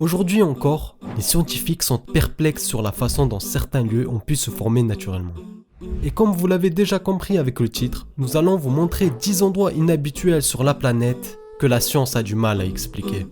Aujourd'hui encore, les scientifiques sont perplexes sur la façon dont certains lieux ont pu se former naturellement. Et comme vous l'avez déjà compris avec le titre, nous allons vous montrer 10 endroits inhabituels sur la planète que la science a du mal à expliquer.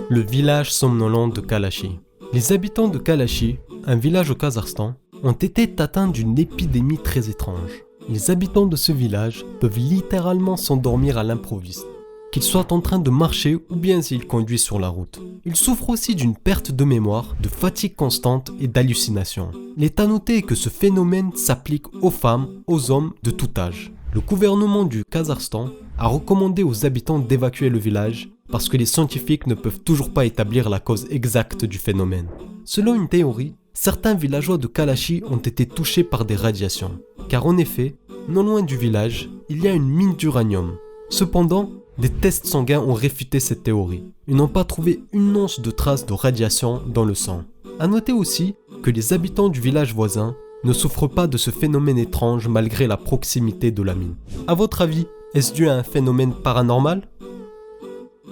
Le village somnolent de Kalachi. Les habitants de Kalachi, un village au Kazakhstan, ont été atteints d'une épidémie très étrange. Les habitants de ce village peuvent littéralement s'endormir à l'improviste, qu'ils soient en train de marcher ou bien s'ils conduisent sur la route. Ils souffrent aussi d'une perte de mémoire, de fatigue constante et d'hallucinations. Il est à noter que ce phénomène s'applique aux femmes, aux hommes de tout âge. Le gouvernement du Kazakhstan a recommandé aux habitants d'évacuer le village parce que les scientifiques ne peuvent toujours pas établir la cause exacte du phénomène. Selon une théorie, certains villageois de Kalachi ont été touchés par des radiations. Car en effet, non loin du village, il y a une mine d'uranium. Cependant, des tests sanguins ont réfuté cette théorie. Ils n'ont pas trouvé une once de traces de radiation dans le sang. A noter aussi que les habitants du village voisin ne souffrent pas de ce phénomène étrange malgré la proximité de la mine. À votre avis, est-ce dû à un phénomène paranormal ?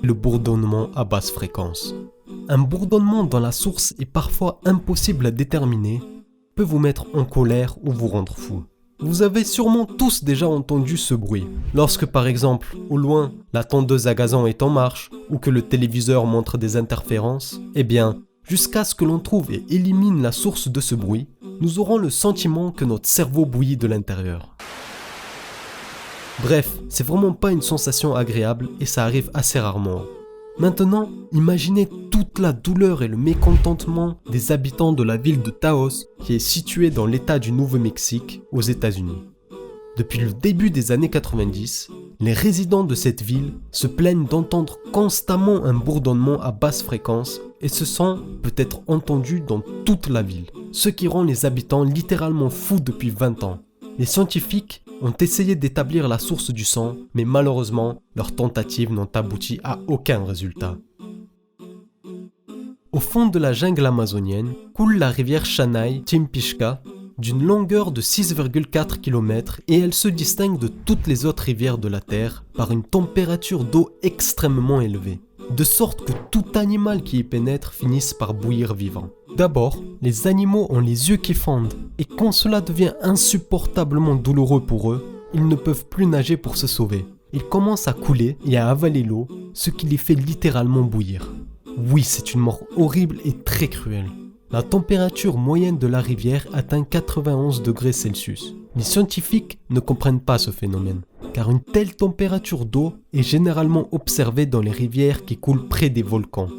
Le bourdonnement à basse fréquence. Un bourdonnement dans la source est parfois impossible à déterminer, peut vous mettre en colère ou vous rendre fou. Vous avez sûrement tous déjà entendu ce bruit. Lorsque par exemple, au loin, la tondeuse à gazon est en marche ou que le téléviseur montre des interférences, eh bien, jusqu'à ce que l'on trouve et élimine la source de ce bruit, nous aurons le sentiment que notre cerveau bouillit de l'intérieur. Bref, c'est vraiment pas une sensation agréable et ça arrive assez rarement. Maintenant, imaginez toute la douleur et le mécontentement des habitants de la ville de Taos qui est située dans l'état du Nouveau-Mexique aux États-Unis. Depuis le début des années 90, les résidents de cette ville se plaignent d'entendre constamment un bourdonnement à basse fréquence et ce son peut être entendu dans toute la ville, ce qui rend les habitants littéralement fous depuis 20 ans. Les scientifiques ont essayé d'établir la source du son, mais malheureusement, leurs tentatives n'ont abouti à aucun résultat. Au fond de la jungle amazonienne, coule la rivière Shanai Timpishka, d'une longueur de 6,4 km et elle se distingue de toutes les autres rivières de la Terre par une température d'eau extrêmement élevée, de sorte que tout animal qui y pénètre finisse par bouillir vivant. D'abord, les animaux ont les yeux qui fondent, et quand cela devient insupportablement douloureux pour eux, ils ne peuvent plus nager pour se sauver. Ils commencent à couler et à avaler l'eau, ce qui les fait littéralement bouillir. Oui, c'est une mort horrible et très cruelle. La température moyenne de la rivière atteint 91 degrés Celsius. Les scientifiques ne comprennent pas ce phénomène, car une telle température d'eau est généralement observée dans les rivières qui coulent près des volcans.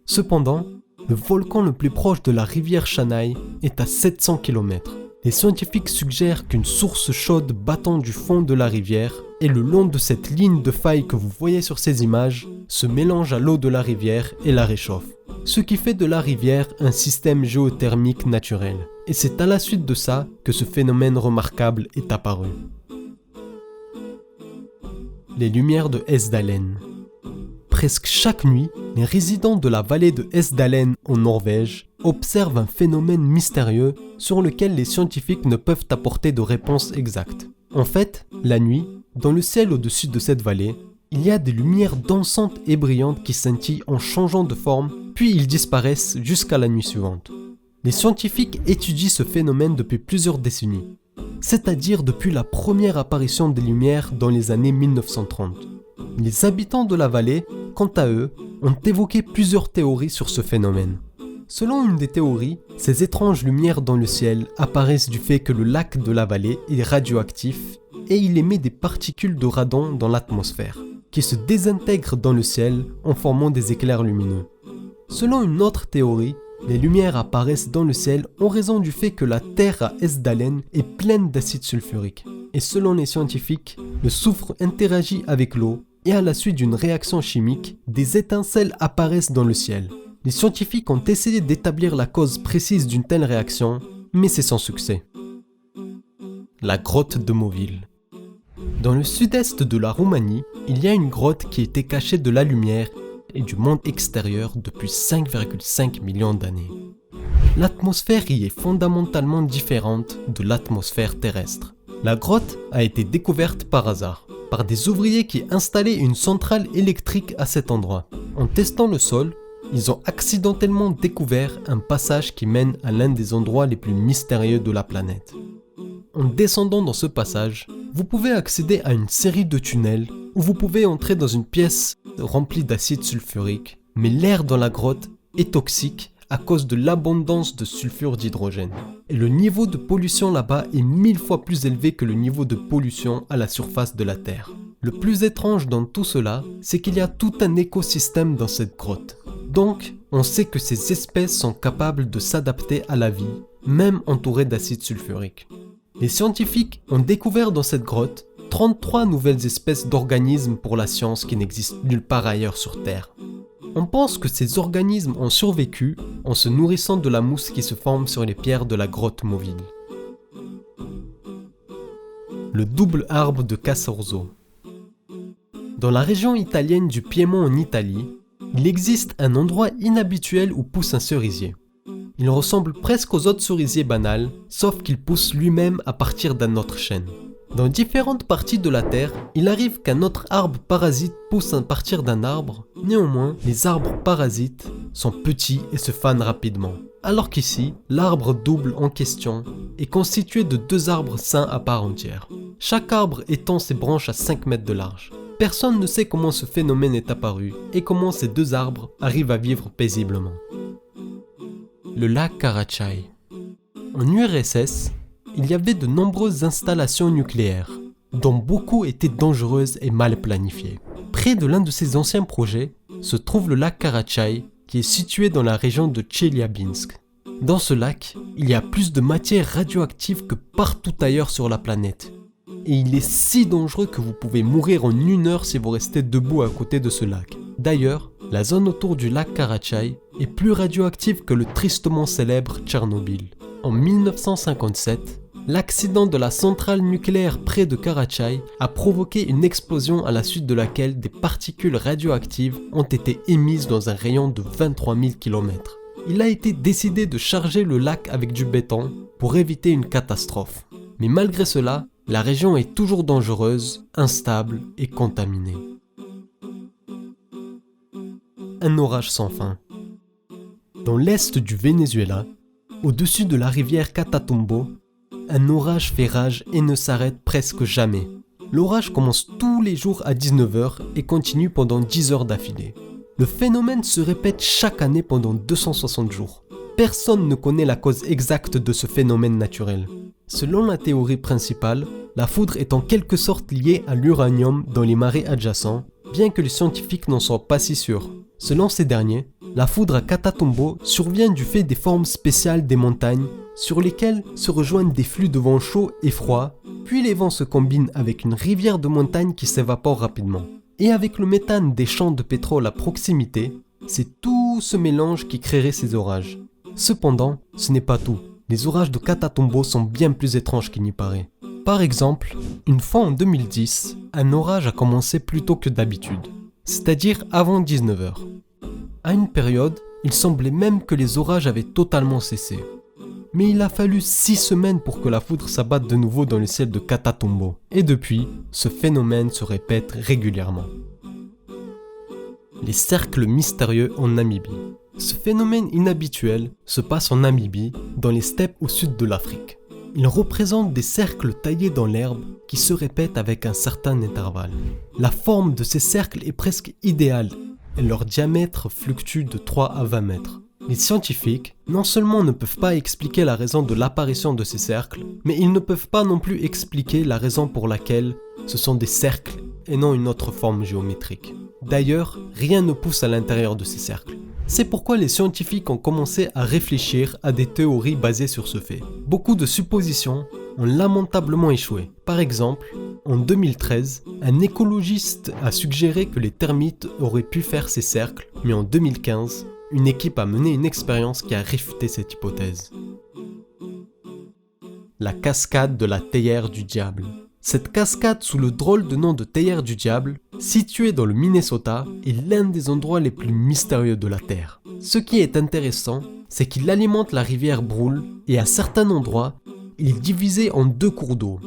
Cependant, le volcan le plus proche de la rivière Shanai est à 700 km. Les scientifiques suggèrent qu'une source chaude battant du fond de la rivière et le long de cette ligne de faille que vous voyez sur ces images se mélange à l'eau de la rivière et la réchauffe. Ce qui fait de la rivière un système géothermique naturel. Et c'est à la suite de ça que ce phénomène remarquable est apparu. Les lumières de Hesdalen. Presque chaque nuit, les résidents de la vallée de Hesdalen en Norvège observent un phénomène mystérieux sur lequel les scientifiques ne peuvent apporter de réponse exacte. En fait, la nuit, dans le ciel au-dessus de cette vallée, il y a des lumières dansantes et brillantes qui scintillent en changeant de forme, puis ils disparaissent jusqu'à la nuit suivante. Les scientifiques étudient ce phénomène depuis plusieurs décennies, c'est-à-dire depuis la première apparition des lumières dans les années 1930. Les habitants de la vallée, quant à eux, ont évoqué plusieurs théories sur ce phénomène. Selon une des théories, ces étranges lumières dans le ciel apparaissent du fait que le lac de la vallée est radioactif et il émet des particules de radon dans l'atmosphère, qui se désintègrent dans le ciel en formant des éclairs lumineux. Selon une autre théorie, les lumières apparaissent dans le ciel en raison du fait que la terre à Hesdalen est pleine d'acide sulfurique. Et selon les scientifiques, le soufre interagit avec l'eau et à la suite d'une réaction chimique, des étincelles apparaissent dans le ciel. Les scientifiques ont essayé d'établir la cause précise d'une telle réaction, mais c'est sans succès. La grotte de Moville. Dans le sud-est de la Roumanie, il y a une grotte qui était cachée de la lumière et du monde extérieur depuis 5,5 millions d'années. L'atmosphère y est fondamentalement différente de l'atmosphère terrestre. La grotte a été découverte par hasard, par des ouvriers qui installaient une centrale électrique à cet endroit. En testant le sol, ils ont accidentellement découvert un passage qui mène à l'un des endroits les plus mystérieux de la planète. En descendant dans ce passage, vous pouvez accéder à une série de tunnels où vous pouvez entrer dans une pièce remplie d'acide sulfurique, mais l'air dans la grotte est toxique à cause de l'abondance de sulfure d'hydrogène. Et le niveau de pollution là-bas est 1000 fois plus élevé que le niveau de pollution à la surface de la Terre. Le plus étrange dans tout cela, c'est qu'il y a tout un écosystème dans cette grotte. Donc, on sait que ces espèces sont capables de s'adapter à la vie, même entourées d'acide sulfurique. Les scientifiques ont découvert dans cette grotte 33 nouvelles espèces d'organismes pour la science qui n'existent nulle part ailleurs sur Terre. On pense que ces organismes ont survécu en se nourrissant de la mousse qui se forme sur les pierres de la grotte mobile. Le double arbre de Casorzo. Dans la région italienne du Piémont en Italie, il existe un endroit inhabituel où pousse un cerisier. Il ressemble presque aux autres cerisiers banals, sauf qu'il pousse lui-même à partir d'un autre chêne. Dans différentes parties de la Terre, il arrive qu'un autre arbre parasite pousse à partir d'un arbre. Néanmoins, les arbres parasites sont petits et se fanent rapidement. Alors qu'ici, l'arbre double en question est constitué de 2 arbres sains à part entière. Chaque arbre étend ses branches à 5 mètres de large. Personne ne sait comment ce phénomène est apparu et comment ces 2 arbres arrivent à vivre paisiblement. Le lac Karachay. En URSS, il y avait de nombreuses installations nucléaires, dont beaucoup étaient dangereuses et mal planifiées. Près de l'un de ces anciens projets se trouve le lac Karachay, qui est situé dans la région de Tcheliabinsk. Dans ce lac, il y a plus de matière radioactive que partout ailleurs sur la planète. Et il est si dangereux que vous pouvez mourir en 1 heure si vous restez debout à côté de ce lac. D'ailleurs, la zone autour du lac Karachay est plus radioactive que le tristement célèbre Tchernobyl. En 1957, l'accident de la centrale nucléaire près de Karachay a provoqué une explosion à la suite de laquelle des particules radioactives ont été émises dans un rayon de 23 000 km. Il a été décidé de charger le lac avec du béton pour éviter une catastrophe. Mais malgré cela, la région est toujours dangereuse, instable et contaminée. Un orage sans fin. Dans l'est du Venezuela, au-dessus de la rivière Catatumbo, un orage fait rage et ne s'arrête presque jamais. L'orage commence tous les jours à 19h et continue pendant 10 heures d'affilée. Le phénomène se répète chaque année pendant 260 jours. Personne ne connaît la cause exacte de ce phénomène naturel. Selon la théorie principale, la foudre est en quelque sorte liée à l'uranium dans les marais adjacents, bien que les scientifiques n'en soient pas si sûrs. Selon ces derniers, la foudre à Catatumbo survient du fait des formes spéciales des montagnes sur lesquelles se rejoignent des flux de vent chaud et froid, puis les vents se combinent avec une rivière de montagne qui s'évapore rapidement. Et avec le méthane des champs de pétrole à proximité, c'est tout ce mélange qui créerait ces orages. Cependant, ce n'est pas tout. Les orages de Catatumbo sont bien plus étranges qu'il n'y paraît. Par exemple, une fois en 2010, un orage a commencé plus tôt que d'habitude, c'est-à-dire avant 19h. À une période, il semblait même que les orages avaient totalement cessé. Mais il a fallu 6 semaines pour que la foudre s'abatte de nouveau dans le ciel de Catatumbo. Et depuis, ce phénomène se répète régulièrement. Les cercles mystérieux en Namibie. Ce phénomène inhabituel se passe en Namibie, dans les steppes au sud de l'Afrique. Il représente des cercles taillés dans l'herbe qui se répètent avec un certain intervalle. La forme de ces cercles est presque idéale et leur diamètre fluctue de 3 à 20 mètres. Les scientifiques, non seulement ne peuvent pas expliquer la raison de l'apparition de ces cercles, mais ils ne peuvent pas non plus expliquer la raison pour laquelle ce sont des cercles et non une autre forme géométrique. D'ailleurs, rien ne pousse à l'intérieur de ces cercles. C'est pourquoi les scientifiques ont commencé à réfléchir à des théories basées sur ce fait. Beaucoup de suppositions ont lamentablement échoué. Par exemple, en 2013, un écologiste a suggéré que les termites auraient pu faire ces cercles, mais en 2015, une équipe a mené une expérience qui a réfuté cette hypothèse. La cascade de la théière du diable. Cette cascade sous le drôle de nom de théière du diable, située dans le Minnesota, est l'un des endroits les plus mystérieux de la Terre. Ce qui est intéressant, c'est qu'il alimente la rivière Brule et à certains endroits, il est divisé en 2 cours d'eau.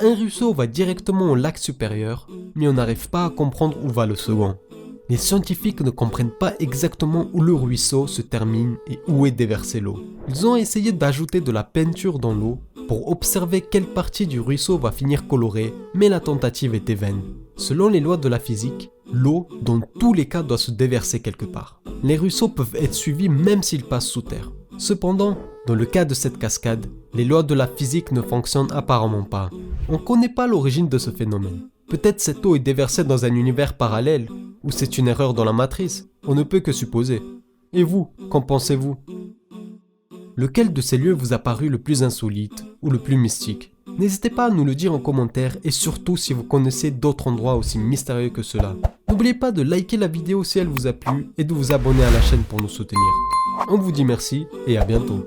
un ruisseau va directement au lac supérieur, mais on n'arrive pas à comprendre où va le second. Les scientifiques ne comprennent pas exactement où le ruisseau se termine et où est déversée l'eau. Ils ont essayé d'ajouter de la peinture dans l'eau pour observer quelle partie du ruisseau va finir colorée, mais la tentative était vaine. Selon les lois de la physique, l'eau, dans tous les cas, doit se déverser quelque part. Les ruisseaux peuvent être suivis même s'ils passent sous terre. Cependant, dans le cas de cette cascade, les lois de la physique ne fonctionnent apparemment pas. On ne connaît pas l'origine de ce phénomène. Peut-être cette eau est déversée dans un univers parallèle, ou c'est une erreur dans la matrice, on ne peut que supposer. Et vous, qu'en pensez-vous? Lequel de ces lieux vous a paru le plus insolite ou le plus mystique? N'hésitez pas à nous le dire en commentaire et surtout si vous connaissez d'autres endroits aussi mystérieux que cela. N'oubliez pas de liker la vidéo si elle vous a plu et de vous abonner à la chaîne pour nous soutenir. On vous dit merci et à bientôt.